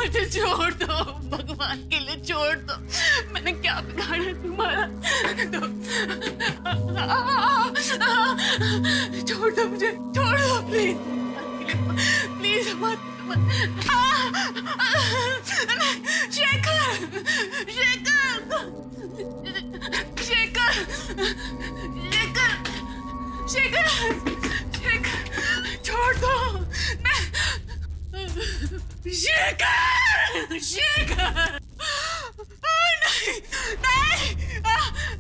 मुझे छोड़ दो, भगवान के लिए छोड़ दो। मैंने क्या बिगाड़ा तुम्हारा? छोड़ दो मुझे, छोड़ दो प्लीज, प्लीज मत। शेखर, शेखर, शेखर, शेखर, शेखर, छोड़ दो। शेखर, शेखर, नहीं, नहीं,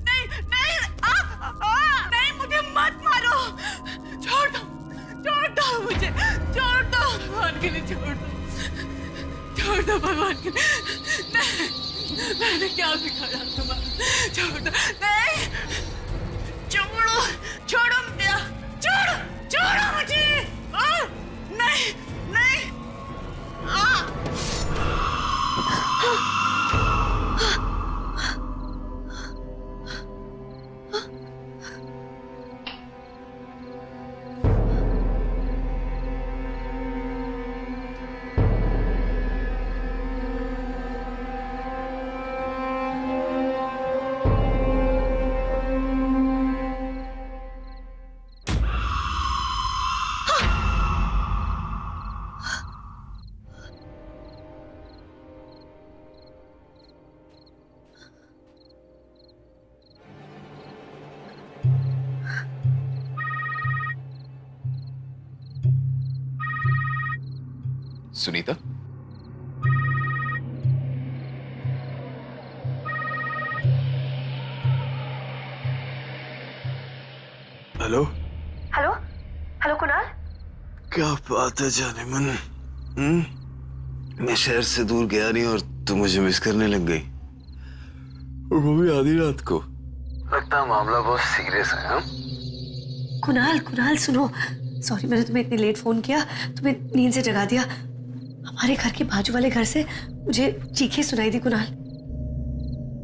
नहीं, नहीं, नहीं, मुझे मत मारो। छोड़ दो मुझे, छोड़ दो भगवान के लिए, छोड़ दो भगवान के लिए। नहीं, मैंने क्या बिगाड़ा तुम्हारा? छोड़ दो, नहीं, छोड़ो मुझे, छोड़ो मुझे, नहीं, नहीं, Sunita, hello hello hello Kunal, क्या बात है जाने मन? मैं शहर से दूर गया नहीं और तू मुझे मिस करने लग गई, और वो भी आधी रात को। लगता है मामला बहुत सीरियस है। हाँ कुणाल कुणाल सुनो, सॉरी मैंने तुम्हें इतनी लेट फोन किया, तुम्हें नींद से जगा दिया। हमारे घर के बाजू वाले घर से मुझे चीखें सुनाई दी कुणाल।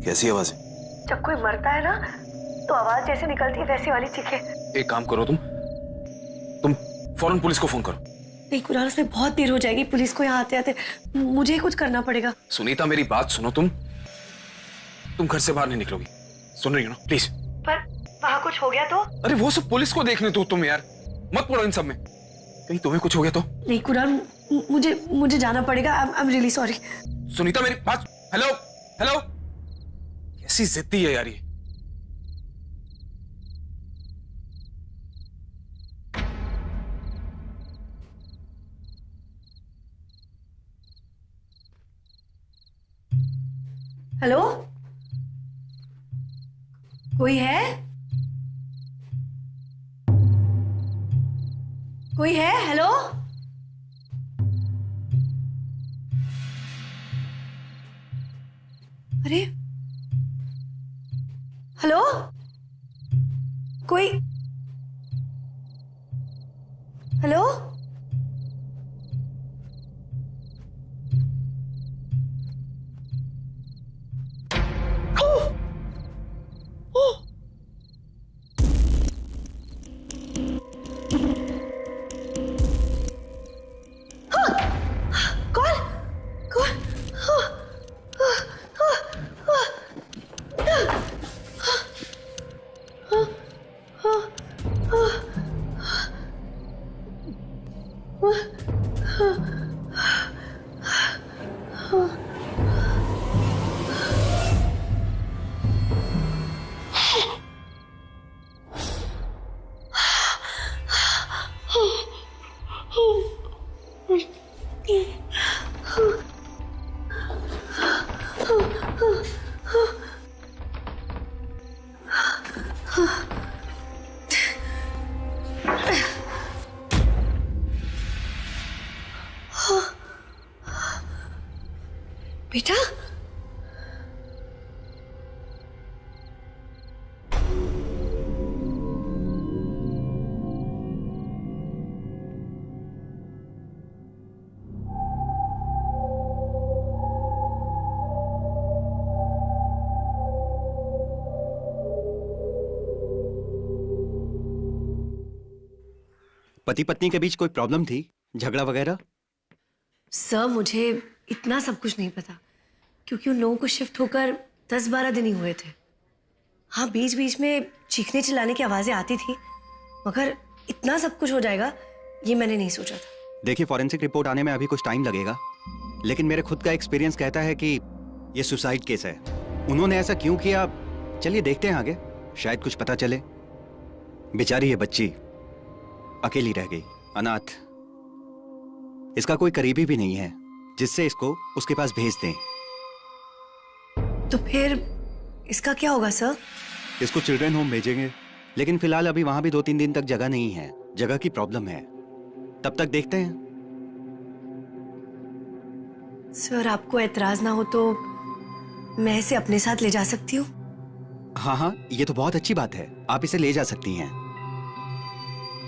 कैसी आवाज है? जब कोई मरता है ना तो आवाज जैसे निकलती है वैसी वाली चीखें। एक काम करो, तुम फौरन पुलिस को फोन करो। नहीं कुणाल, उसमें बहुत देर हो जाएगी पुलिस को यहाँ आते आते, मुझे कुछ करना पड़ेगा। सुनीता मेरी बात सुनो, तुम घर से बाहर नहीं निकलोगी, सुन रही हो ना? प्लीज। पर वहाँ कुछ हो गया तो? अरे वो सब पुलिस को देखने दो तुम यार, मत पड़ो इन सब में, कहीं तुम्हें कुछ हो गया तो। नहीं कुणाल, मुझे जाना पड़ेगा। I am really sorry. Sunita मेरी बात, हेलो हेलो, कैसी जिद्दी है यार ये। हेलो, कोई है? कोई है? हेलो, अरे हेलो, कोई? हेलो, बेटा, पति पत्नी के बीच कोई प्रॉब्लम थी, झगड़ा वगैरह? सर मुझे इतना सब कुछ नहीं पता, क्योंकि उन लोगों को शिफ्ट होकर 10-12 दिन ही हुए थे। हाँ, बीच बीच में चीखने चिल्लाने की आवाजें आती थी, मगर इतना सब कुछ हो जाएगा ये मैंने नहीं सोचा था। देखिए, फॉरेंसिक रिपोर्ट आने में अभी कुछ टाइम लगेगा, लेकिन मेरे खुद का एक्सपीरियंस कहता है कि ये सुसाइड केस है। उन्होंने ऐसा क्यों किया, चलिए देखते हैं आगे, शायद कुछ पता चले। बेचारी ये बच्ची अकेली रह गई, अनाथ। इसका कोई करीबी भी नहीं है जिससे इसको उसके पास भेज दें। तो फिर इसका क्या होगा सर? इसको चिल्ड्रन होम भेजेंगे, लेकिन फिलहाल अभी वहां भी 2-3 दिन तक जगह नहीं है, जगह की प्रॉब्लम है। तब तक देखते हैं। सर, आपको एतराज ना हो तो मैं इसे अपने साथ ले जा सकती हूँ? हाँ हाँ, ये तो बहुत अच्छी बात है, आप इसे ले जा सकती हैं।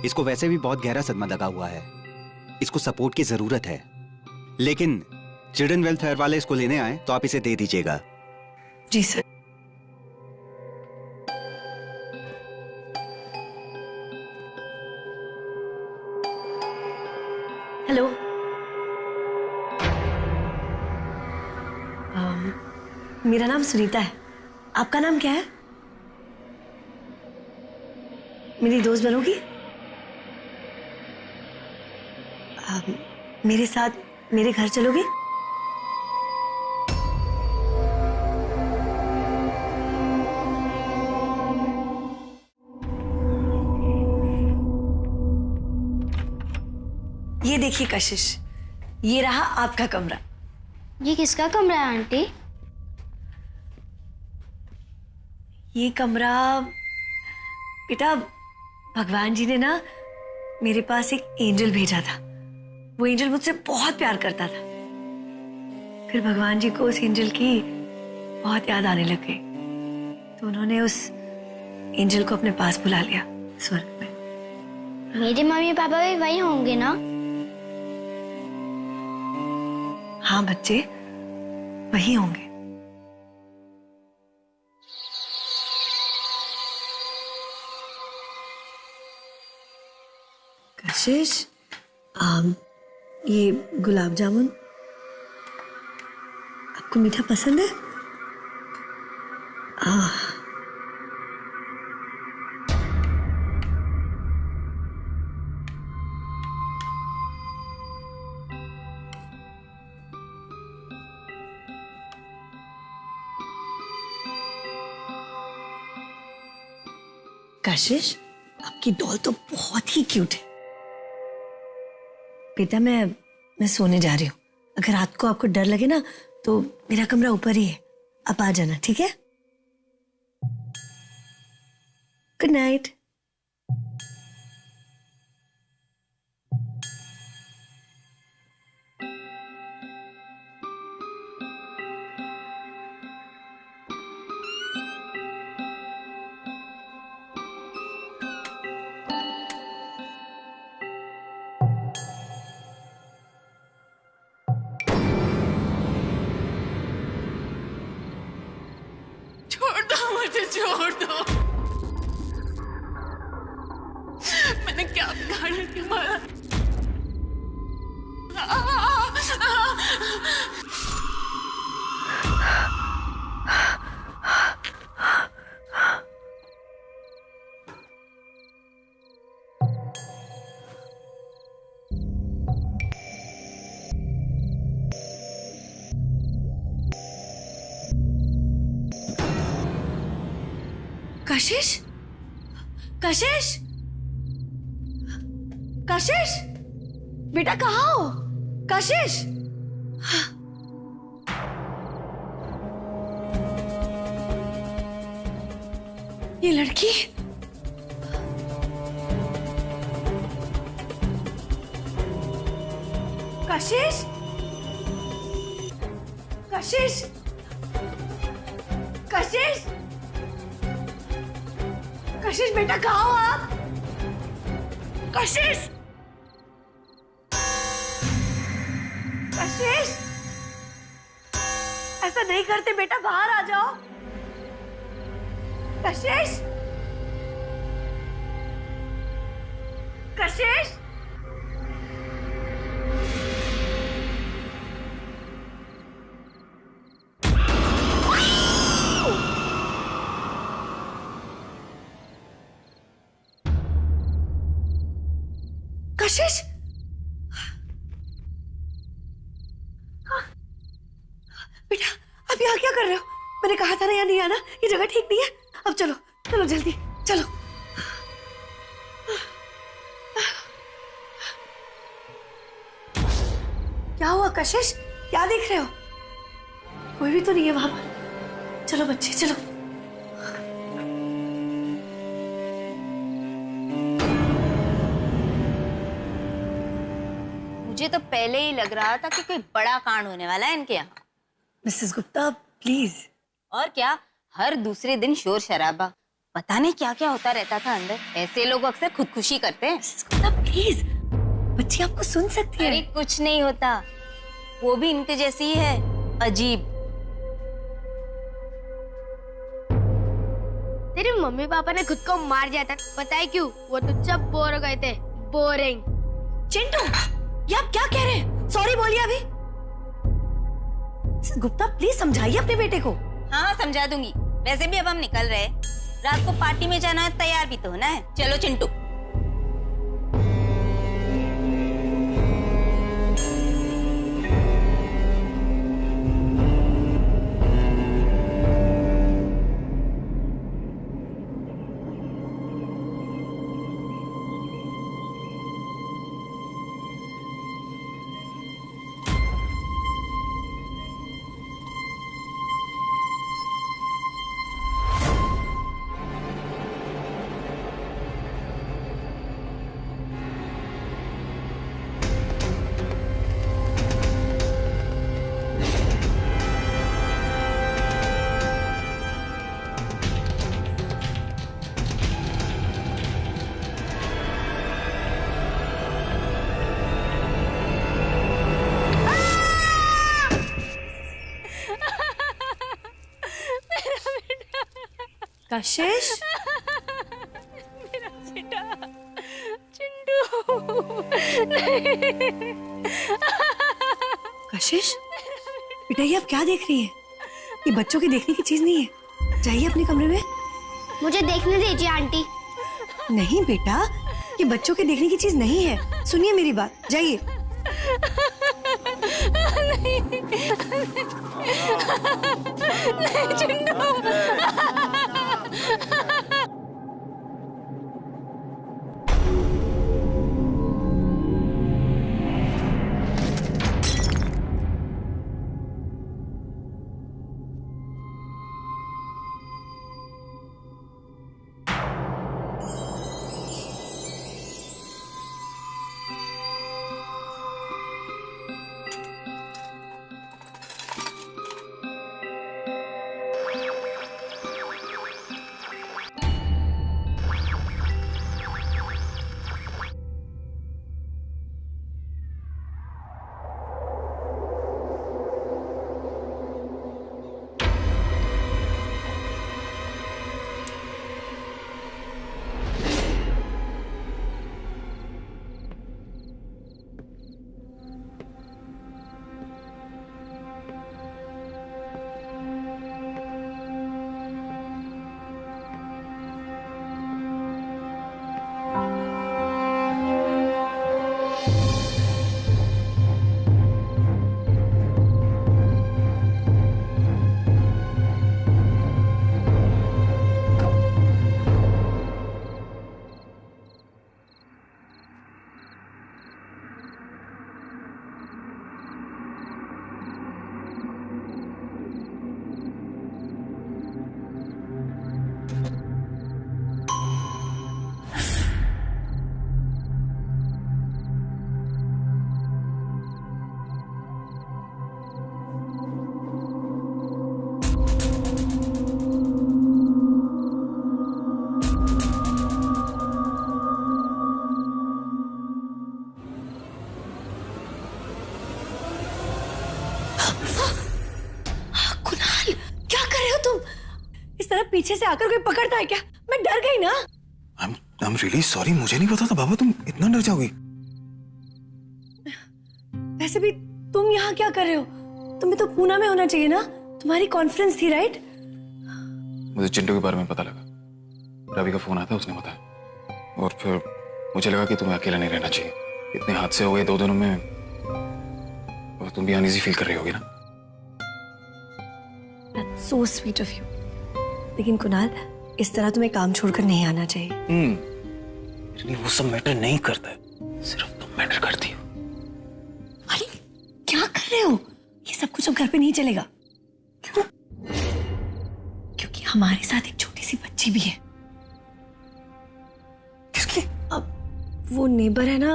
इसको वैसे भी बहुत गहरा सदमा लगा हुआ है, इसको सपोर्ट की जरूरत है। लेकिन चिल्ड्रन वेलफेयर वाले इसको लेने आए तो आप इसे दे दीजिएगा। जी सर। हेलो, मेरा नाम सुनीता है। आपका नाम क्या है? मेरी दोस्त बनोगी? मेरे साथ मेरे घर चलोगी? ये देखिए कशिश, ये रहा आपका कमरा। ये किसका कमरा है आंटी? ये कमरा बेटा, भगवान जी ने ना मेरे पास एक एंजल भेजा था। वो एंजल मुझसे बहुत प्यार करता था। फिर भगवान जी को उस एंजल की बहुत याद आने लग गई, तो उन्होंने उस एंजल को अपने पास बुला लिया स्वर्ग में। मेरे मम्मी पापा भी वही होंगे ना? हाँ बच्चे, वही होंगे। कशिश, ये गुलाब जामुन आपको मीठा पसंद है? कशिश, आपकी डॉल तो बहुत ही क्यूट है। बेटा, मैं सोने जा रही हूँ। अगर रात को आपको डर लगे ना तो मेरा कमरा ऊपर ही है, आप आ जाना, ठीक है? Good night. छोड़ दो, मैंने क्या बिगाड़ा तुम्हारा? कशिश, कशिश, कशिश, बेटा कहाँ हो? कशिश, ये लड़की, कशिश, कशिश, कशिश, कशिश बेटा कहाँ हो आप? कशिश, कशिश, ऐसा नहीं करते बेटा, बाहर आ जाओ। कशिश, कशिश, आप यहाँ क्या कर रहे हो? मैंने कहा था ना यहाँ नहीं आना, ये जगह ठीक नहीं है। अब चलो चलो जल्दी चलो। क्या हुआ कशिश, क्या देख रहे हो? कोई भी तो नहीं है वहां पर। चलो बच्चे चलो। मुझे तो पहले ही लग रहा था कि कोई बड़ा कांड होने वाला है इनके यहाँ। Mrs Gupta please. और क्या, हर दूसरे दिन शोर शराबा, पता नहीं क्या क्या होता रहता था अंदर। ऐसे लोग अक्सर खुदकुशी करते हैं। मिसेस गुप्ता प्लीज, बच्ची आपको सुन सकती अरे है। कुछ नहीं होता, वो भी इनके जैसी ही है, अजीब। तेरे मम्मी पापा ने खुद को मार दिया था, पता है क्यों? वो तो सब बोर हो गए थे, बोरिंग। चिंटू, ये आप क्या कह रहे हैं? सॉरी बोलिए अभी। मिसेस गुप्ता प्लीज समझाइए अपने बेटे को। हाँ समझा दूंगी। वैसे भी अब हम निकल रहे हैं, रात को पार्टी में जाना है, तैयार भी तो होना है। चलो चिंटू। कशिश, मेरा बेटा चिंटू। कशिश बेटा ये आप क्या देख रही है? ये बच्चों की देखने की चीज नहीं है, जाइए अपने कमरे में। मुझे देखने दीजिए आंटी। नहीं बेटा, ये बच्चों के देखने की चीज नहीं है, सुनिए मेरी बात, जाइए। नहीं चिंटू। पीछे से आकर कोई पकड़ता है क्या? मैं डर गई ना। I'm really sorry, मुझे नहीं पता था बाबा तुम इतना डर जाओगी। वैसे भी तुम यहाँ क्या कर रहे हो? तुम्हें तो पूना में होना चाहिए ना, तुम्हारी कॉन्फ्रेंस थी राइट? मुझे चिंटू के बारे में पता लगा, रवि का फोन आया था, उसने बताया और फिर मुझे लगा कि तुम्हें अकेला नहीं रहना चाहिए। इतने हादसे हो गए 2 दिनों में और तुम भी अनईजी फील कर रही होगी ना। That's so sweet of you. लेकिन कुणाल, इस तरह तुम्हें काम छोड़कर नहीं आना चाहिए। मेरे लिए वो सब मैटर नहीं करता है, सिर्फ तुम मैटर करती हो। अरे क्या कर रहे हो? ये सब कुछ अब घर पे नहीं चलेगा। क्यों? क्योंकि हमारे साथ एक छोटी सी बच्ची भी है। किसकी? अब वो नेबर है ना,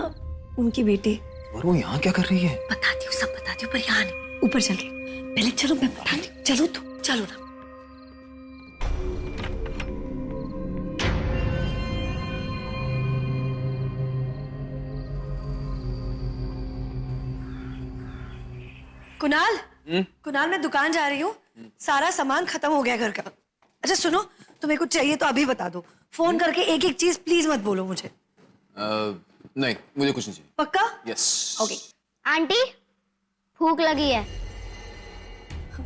उनकी बेटी। और वो यहाँ क्या कर रही है? बताती हूँ, सब बताती हूँ, पर यहाँ नहीं, ऊपर चल के। पहले चलो, मैं बताती हूँ। चलो तो, चलो ना। कुणाल, कुणाल, मैं दुकान जा रही हूँ। सारा सामान खत्म हो गया घर का। अच्छा सुनो, तुम्हें कुछ चाहिए तो अभी बता दो। फोन करके एक एक चीज प्लीज मत बोलो मुझे। नहीं, मुझे कुछ नहीं चाहिए। पक्का? यस। ओके। आंटी भूख लगी है।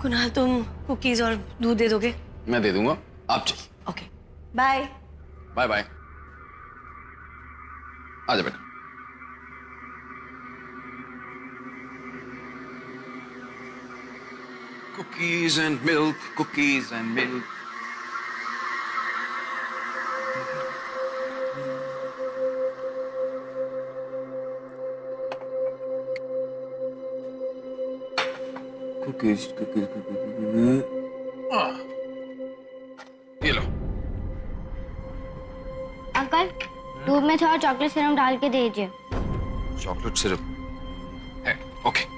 कुणाल, तुम कुकीज और दूध दे दोगे? मैं दे दूंगा, आप चाहिए। Okay, bye. Bye bye. आजा बेटा। Cookies and milk, cookies and milk. Cookies, cookies, cookies. ये लो। अंकल दूध में थोड़ा चॉकलेट सिरप डाल के दे दीजिए। चॉकलेट सिरप है, ओके।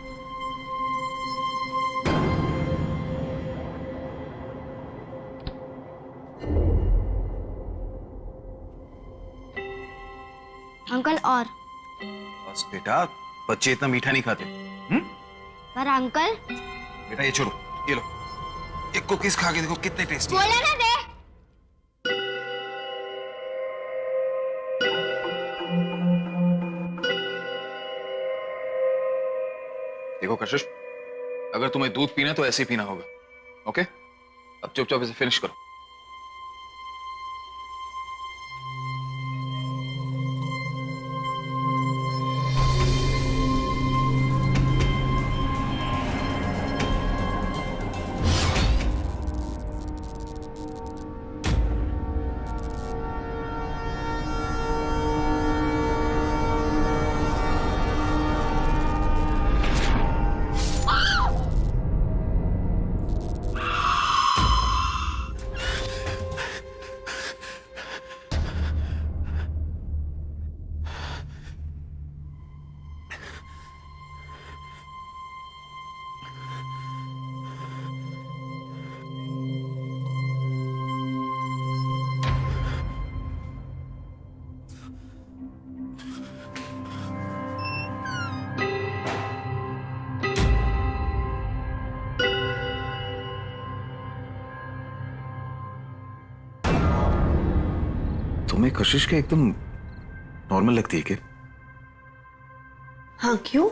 अंकल और। बस बेटा, बच्चे इतना मीठा नहीं खाते। पर अंकल। बेटा ये छोड़ो, ये लो, एक कुकीज खा के देखो कितने टेस्टी। बोला ना दे। देखो कशिश, अगर तुम्हें दूध पीना तो ऐसे ही पीना होगा, ओके? अब चुपचाप इसे फिनिश करो। तुम्हें कशिश के एकदम नॉर्मल लगती है क्या? हाँ, क्यों?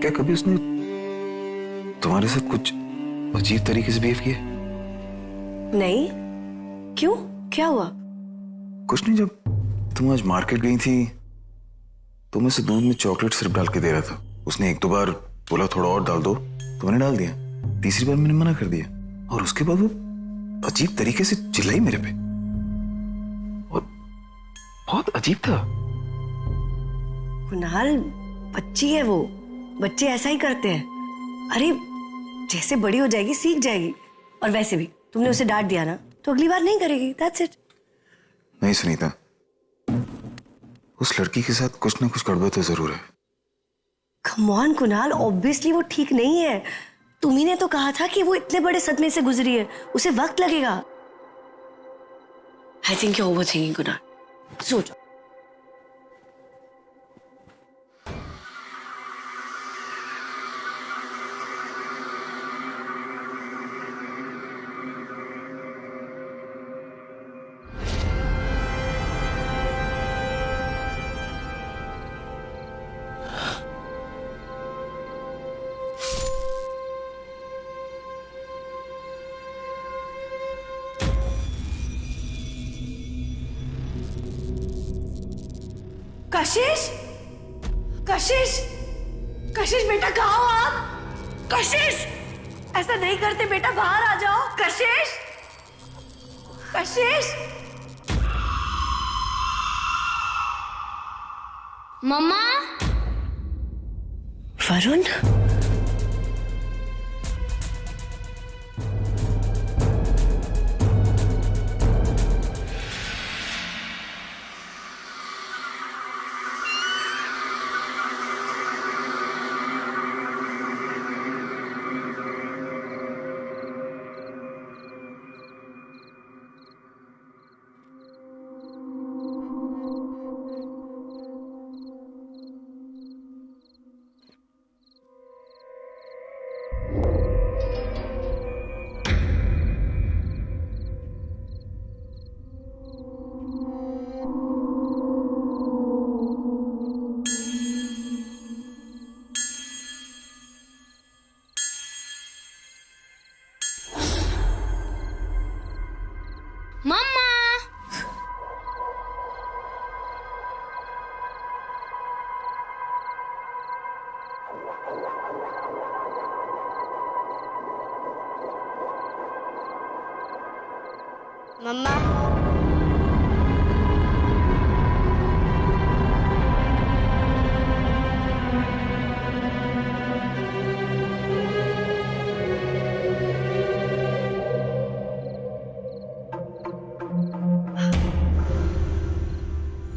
क्या कभी उसने तुम्हारे साथ कुछ अजीब तरीके से बिहेव किया? नहीं, क्यों? क्या हुआ? कुछ नहीं, जब तुम आज मार्केट गई थी तो मैं उसे दूध में चॉकलेट सिरप डाल के दे रहा था। उसने एक दो बार बोला थोड़ा और डाल दो, तो मैंने डाल दिया। तीसरी बार मैंने मना कर दिया और उसके बाद वो अजीब तरीके से चिल्लाई मेरे पे और बहुत अजीब था। कुणाल, बच्ची है वो, बच्चे ऐसा ही करते हैं। अरे जैसे बड़ी हो जाएगी सीख जाएगी। और वैसे भी तुमने उसे डांट दिया ना तो अगली बार नहीं करेगी। That's it. नहीं सुनीता, उस लड़की के साथ कुछ ना कुछ गड़बड़ तो जरूर है। कम ऑन कुणाल, ऑब्वियसली वो ठीक नहीं है। तुम्ही ने तो कहा था कि वो इतने बड़े सदमे से गुजरी है, उसे वक्त लगेगा। I think you over thinking Kunal. सोचो। कशिश, कशिश, कशिश। कशिश बेटा कहाँ हो आप? कशिश ऐसा नहीं करते बेटा, बाहर आ जाओ। कशिश, कशिश। मम्मा। वरुण, मम्मा। मम्मा।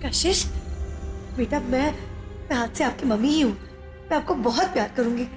कशिश बेटा, मैं आज से आपकी मम्मी ही हूँ। मैं आपको बहुत प्यार करूंगी।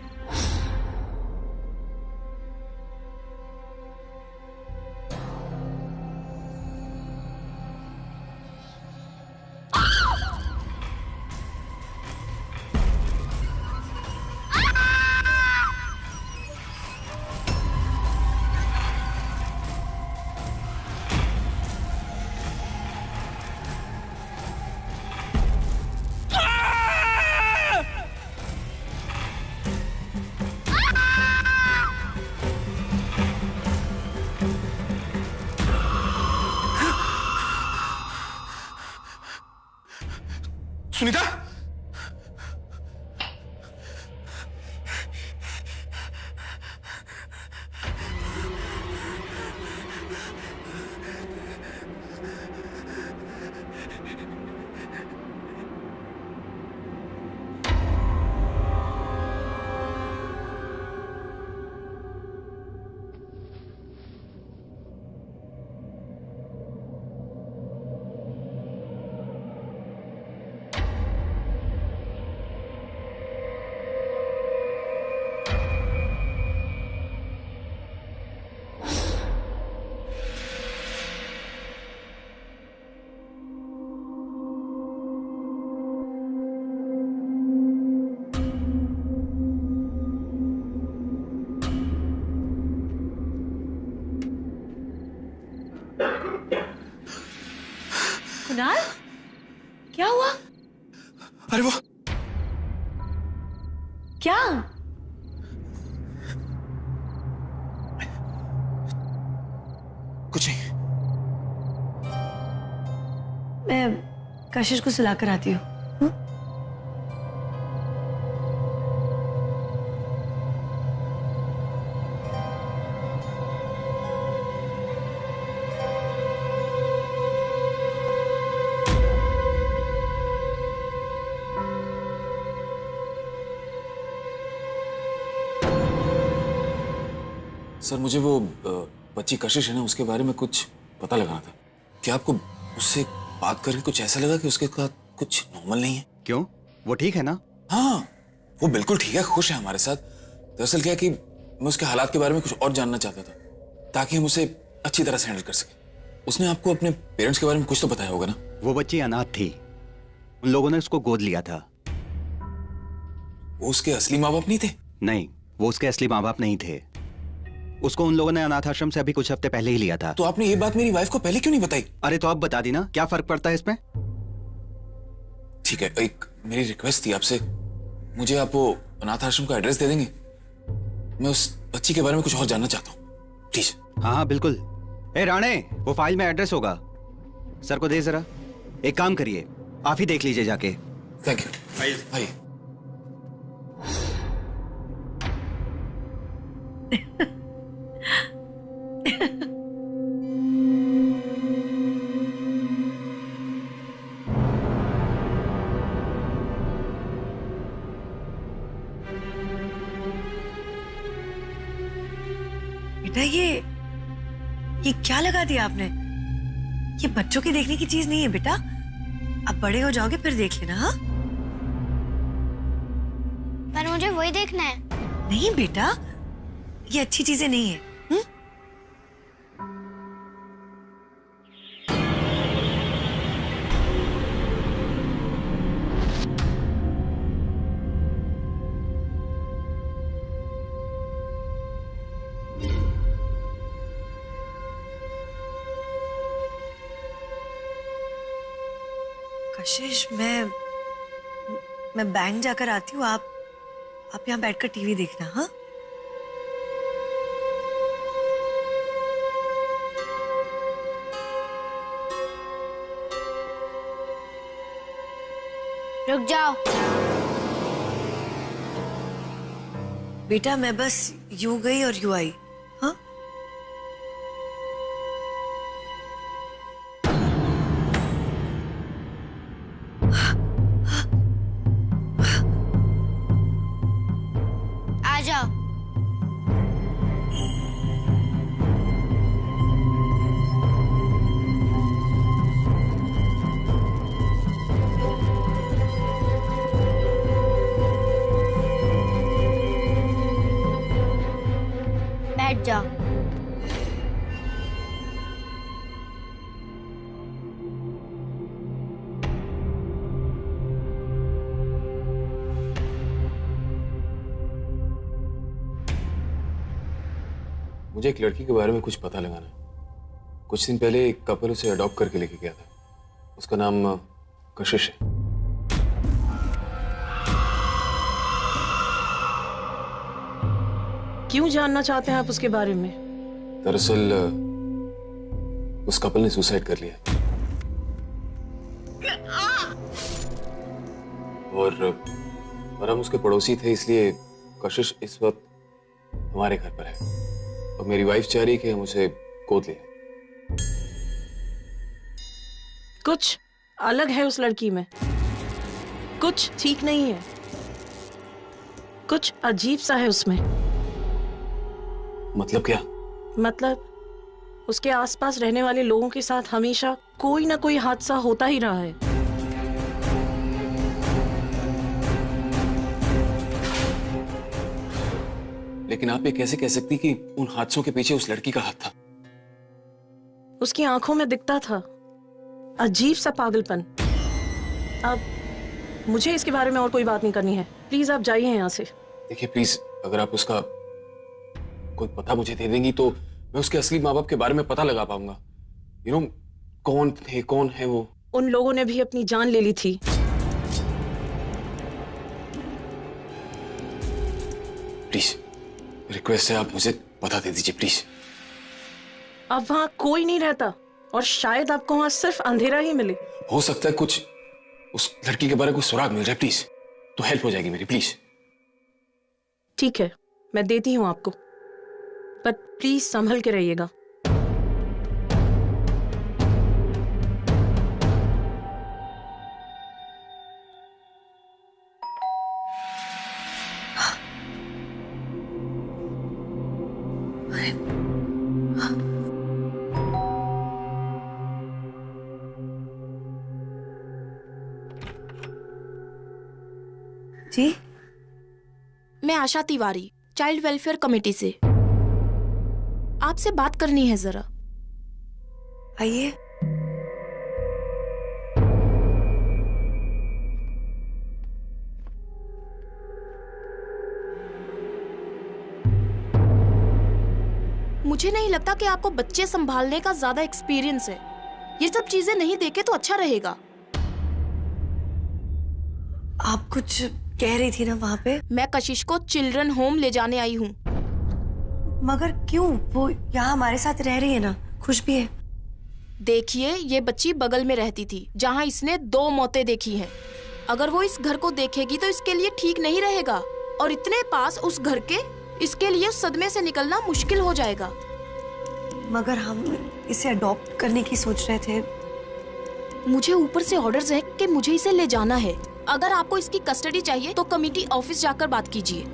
सुनीता, कुणाल, क्या हुआ? अरे वो क्या? कुछ नहीं। मैं कशिश को सुलाकर आती हूँ। सर, मुझे वो बच्ची कशिश है ना, उसके बारे में कुछ पता लगाना था। क्या आपको उससे बात करके कुछ ऐसा लगा कि उसके साथ कुछ नॉर्मल नहीं है? क्यों, वो ठीक है ना? हाँ, वो बिल्कुल ठीक है, खुश है हमारे साथ। दरअसल क्या है कि मैं उसके हालात के बारे में कुछ और जानना चाहता था, ताकि हम उसे अच्छी तरह से हैंडल कर सके। उसने आपको अपने पेरेंट्स के बारे में कुछ तो बताया होगा ना? वो बच्ची अनाथ थी, उन लोगों ने उसको गोद लिया था। वो उसके असली माँ बाप नहीं थे? नहीं, वो उसके असली माँ बाप नहीं थे। उसको उन लोगों ने अनाथ आश्रम से अभी कुछ हफ्ते पहले ही लिया था। तो आपने ये बात मेरी वाइफ को पहले क्यों नहीं बताई? अरे तो अब बता दी ना, क्या फर्क पड़ता है इसमें? ठीक है, एक मेरी रिक्वेस्ट थी आपसे, मुझे आप वो अनाथ आश्रम का एड्रेस दे देंगे? मैं उस बच्ची के बारे में कुछ और जानना चाहता हूँ, प्लीज। हाँ हाँ बिल्कुल। ए राणे, वो फाइल में एड्रेस होगा, सर को दे जरा। एक काम करिए, आप ही देख लीजिए जाके। Thank you. आइए। बेटा ये क्या लगा दिया आपने? ये बच्चों के देखने की चीज नहीं है बेटा। अब बड़े हो जाओगे फिर देख लेना। हाँ, पर मुझे वही देखना है। नहीं बेटा, ये अच्छी चीजें नहीं है। कशिश, मैं बैंक जाकर आती हूँ। आप यहाँ बैठकर टीवी देखना। हाँ, रुक जाओ। बेटा मैं बस यूं गई और यूं आई। हाँ, आ जाओ। बैठ जाओ। मुझे एक लड़की के बारे में कुछ पता लगाना है। कुछ दिन पहले एक कपल उसे अडॉप्ट करके लेके गया था। उसका नाम कशिश है। क्यों जानना चाहते हैं आप उसके बारे में? दरअसल उस कपल ने सुसाइड कर लिया और हम उसके पड़ोसी थे, इसलिए कशिश इस वक्त हमारे घर पर है और मेरी वाइफ चाह रही कि हम उसे गोद लें। कुछ अलग है उस लड़की में, कुछ ठीक नहीं है, कुछ अजीब सा है उसमें। मतलब क्या? मतलब उसके आसपास रहने वाले लोगों के साथ हमेशा कोई ना कोई हादसा होता ही रहा है। लेकिन आप ये कैसे कह सकती कि उन हादसों के पीछे उस लड़की का हाथ था? उसकी आंखों में दिखता था अजीब सा पागलपन। अब मुझे इसके बारे में और कोई बात नहीं करनी है। प्लीज आप जाइए यहाँ से। देखिए प्लीज, अगर आप उसका कोई पता मुझे दे देंगी तो मैं उसके असली माँ बाप के बारे में पता लगा पाऊंगा। यू नो, कौन थे, कौन है वो। उन लोगों ने भी अपनी जान ले ली थी। प्लीज रिक्वेस्ट है, आप मुझे पता दे दीजिए प्लीज। अब वहां कोई नहीं रहता और शायद आपको वहां सिर्फ अंधेरा ही मिले। हो सकता है कुछ उस लड़की के बारे में कुछ सुराग मिल जाए, प्लीज तो हेल्प हो जाएगी मेरी, प्लीज। ठीक है, मैं देती हूँ आपको, पर प्लीज संभल के रहिएगा। जी, मैं आशा तिवारी, चाइल्ड वेलफेयर कमेटी से। आपसे बात करनी है जरा। आइए। मुझे नहीं लगता कि आपको बच्चे संभालने का ज्यादा एक्सपीरियंस है। ये सब चीजें नहीं देखे तो अच्छा रहेगा। आप कुछ कह रही थी ना वहां पे? मैं कशिश को चिल्ड्रन होम ले जाने आई हूँ। मगर क्यों? वो यहाँ हमारे साथ रह रही है ना, खुश भी है। देखिए, ये बच्ची बगल में रहती थी जहाँ इसने 2 मौतें देखी हैं। अगर वो इस घर को देखेगी तो इसके लिए ठीक नहीं रहेगा। और इतने पास उस घर के इसके लिए उस सदमे से निकलना मुश्किल हो जाएगा। मगर हम इसे अडॉप्ट करने की सोच रहे थे। मुझे ऊपर से ऑर्डर्स है कि मुझे इसे ले जाना है। अगर आपको इसकी कस्टडी चाहिए तो कमिटी ऑफिस जाकर बात कीजिए।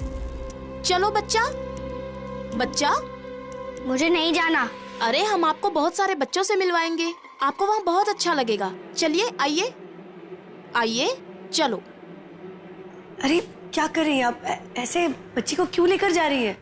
चलो बच्चा, बच्चा। मुझे नहीं जाना। अरे हम आपको बहुत सारे बच्चों से मिलवाएंगे, आपको वहाँ बहुत अच्छा लगेगा। चलिए, आइए आइए, चलो। अरे क्या कर रही हैं आप? ऐसे बच्ची को क्यों लेकर जा रही है?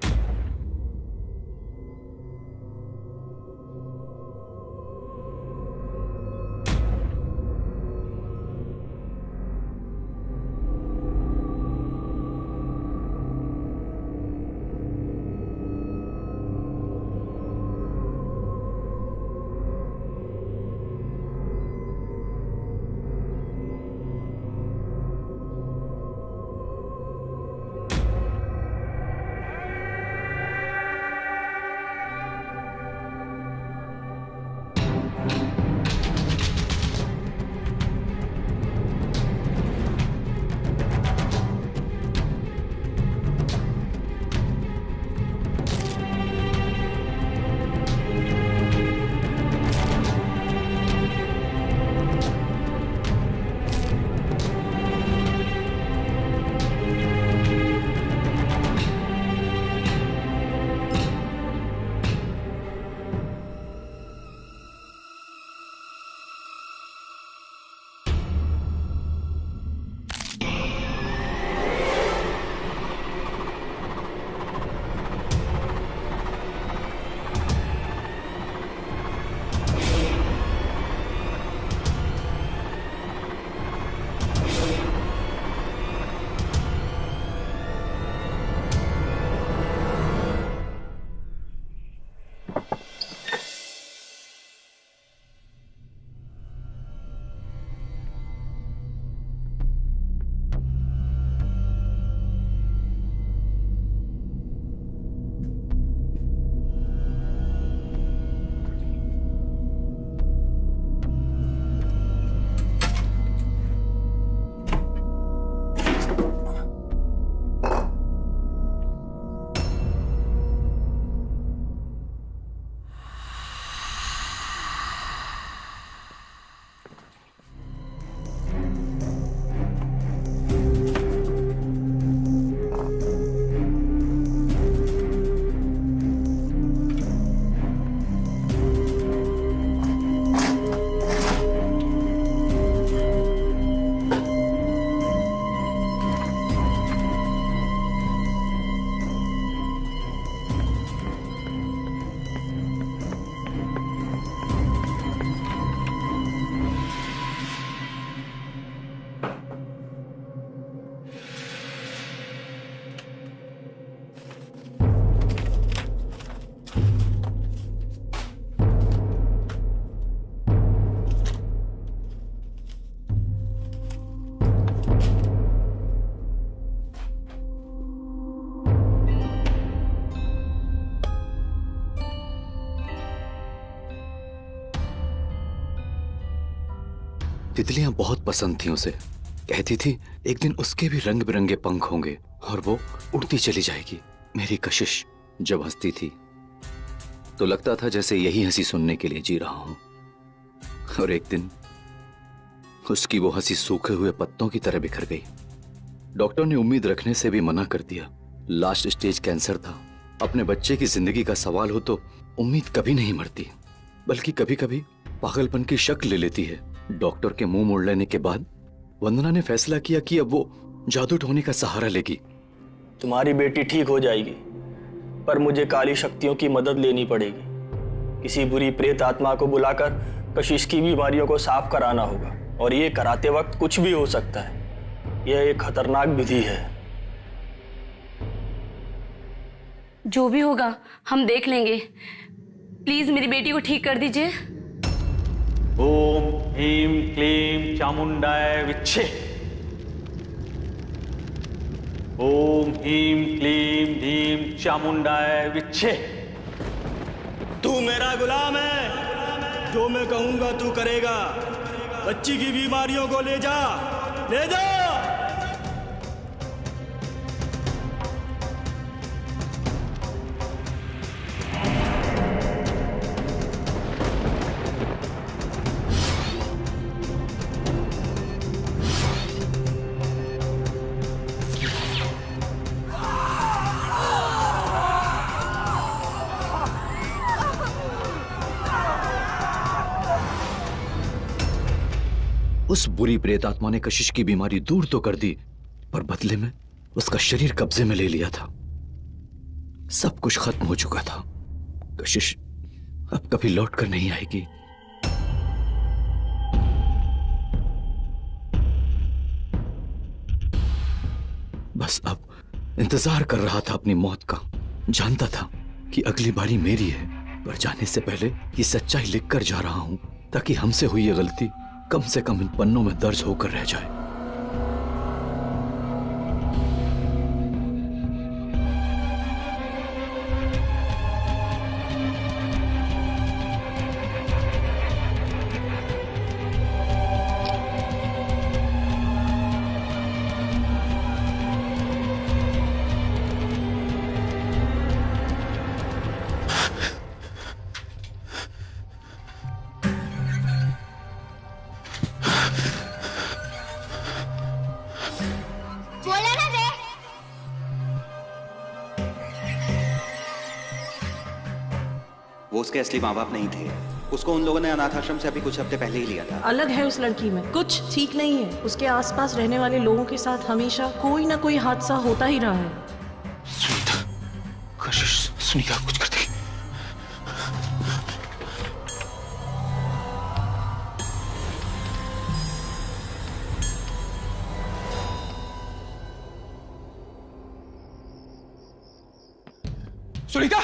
तितलियां बहुत पसंद थी उसे। कहती थी एक दिन उसके भी रंग बिरंगे पंख होंगे और वो उड़ती चली जाएगी। मेरी कशिश जब हंसती थी तो लगता था जैसे यही हंसी सुनने के लिए जी रहा हूं, और एक दिन उसकी वो हंसी सूखे हुए पत्तों की तरह बिखर गई। डॉक्टर ने उम्मीद रखने से भी मना कर दिया। लास्ट स्टेज कैंसर था। अपने बच्चे की जिंदगी का सवाल हो तो उम्मीद कभी नहीं मरती, बल्कि कभी कभी पागलपन की शक्ल ले लेती है। डॉक्टर के मुंह मोड़ लेने के बाद वंदना ने फैसला किया कि अब वो जादू टोने का सहारा लेगी। तुम्हारी बेटी ठीक हो जाएगी, पर मुझे काली शक्तियों की मदद लेनी पड़ेगी। किसी बुरी प्रेत आत्मा को बुलाकर कशिश की बीमारियों को साफ कराना होगा, और ये कराते वक्त कुछ भी हो सकता है। यह एक खतरनाक विधि है। जो भी होगा हम देख लेंगे। प्लीज मेरी बेटी को ठीक कर दीजिए। ओम ह्रीं क्लीं चामुंडाय विच्छे। ओम ह्रीं क्लीं ह्रीं चामुंडाय विच्छे। तू मेरा गुलाम है, जो मैं कहूंगा तू करेगा। बच्ची की बीमारियों को ले जा, ले जा। उस बुरी प्रेत आत्मा ने कशिश की बीमारी दूर तो कर दी, पर बदले में उसका शरीर कब्जे में ले लिया था। सब कुछ खत्म हो चुका था। कशिश अब कभी लौट कर नहीं आएगी। बस अब इंतजार कर रहा था अपनी मौत का। जानता था कि अगली बारी मेरी है, पर जाने से पहले ये सच्चाई लिखकर जा रहा हूं ताकि हमसे हुई ये गलती कम से कम इन पन्नों में दर्ज होकर रह जाए। वो उसके असली माँ बाप नहीं थे। उसको उन लोगों ने अनाथ आश्रम से अभी कुछ हफ्ते पहले ही लिया था। अलग है उस लड़की में, कुछ ठीक नहीं है। उसके आसपास रहने वाले लोगों के साथ हमेशा कोई ना कोई हादसा होता ही रहा है। सुनीता, कशिश सुनीता कुछ करती। सुनीता,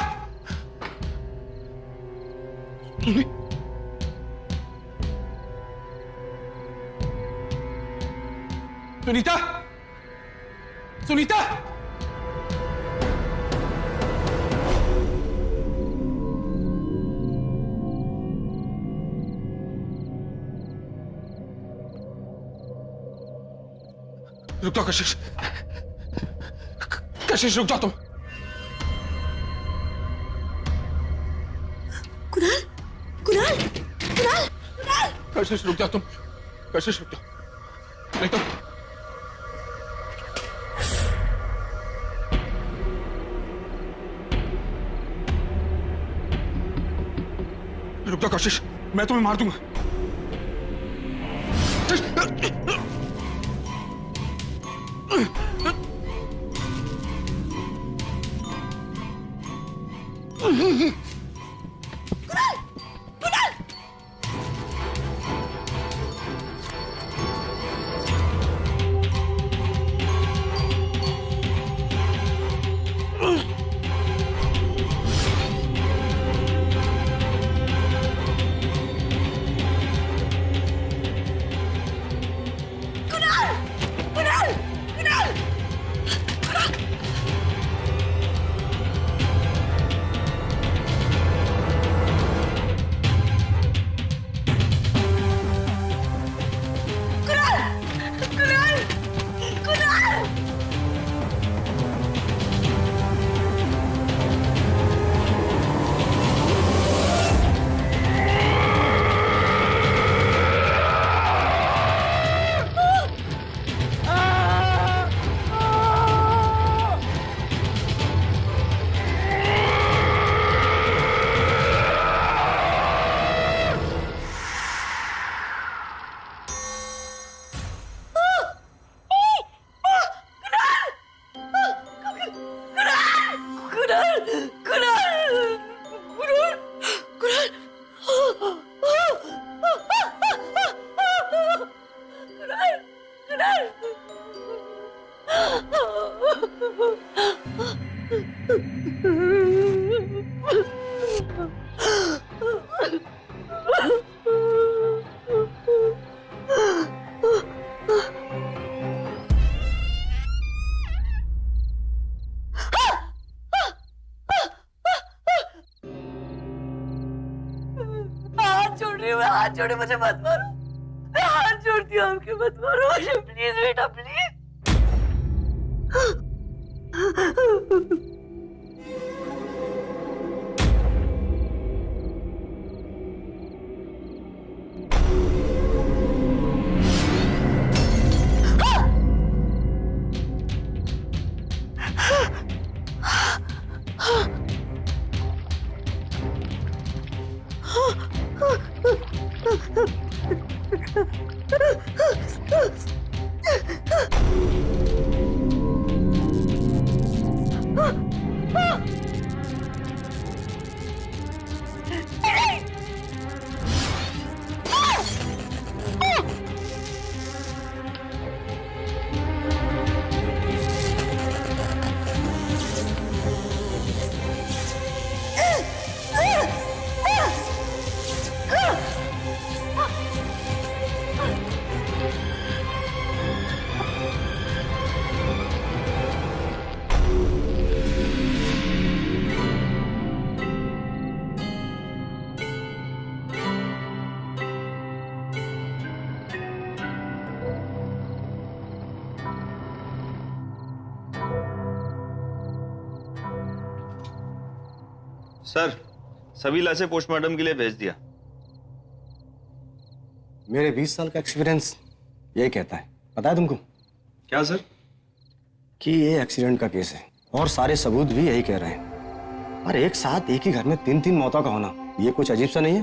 सुनीता, सुनीता, रुक जाओ कशिश, कशिश रुक जाओ तुम। कुणाल, कुणाल, कुणाल, कुणाल। कशिश रुक जाओ तुम, कशिश रुक जाओ, नहीं तो रुक जाओ कशिश, मैं तुम्हें मार दूंगा। हाथ जोड़े, मुझे मत मारो। मैं हाथ जोड़ती हूँ आपके, मत मारो मुझे प्लीज बेटा, प्लीज। सर, सभी लाशें पोस्टमार्टम के लिए भेज दिया। मेरे 20 साल का एक्सपीरियंस यही कहता है, पता है तुमको? क्या सर? कि ये एक्सीडेंट का केस है और सारे सबूत भी यही कह रहे हैं। और एक साथ एक ही घर में 3-3 मौतों का होना, ये कुछ अजीब सा नहीं है?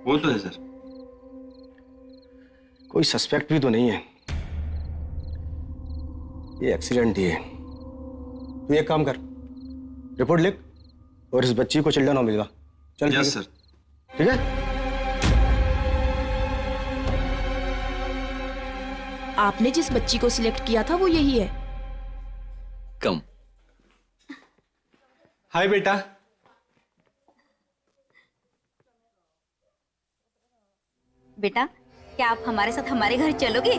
वो तो है सर। कोई सस्पेक्ट भी तो नहीं है, ये एक्सीडेंट ही है। तू एक काम कर, रिपोर्ट लिख और इस बच्ची को चिल्ड्रन होम भिजवा। चल। Yes sir. ठीक है। आपने जिस बच्ची को सिलेक्ट किया था वो यही है। कम। हाय बेटा। बेटा, क्या आप हमारे साथ हमारे घर चलोगे?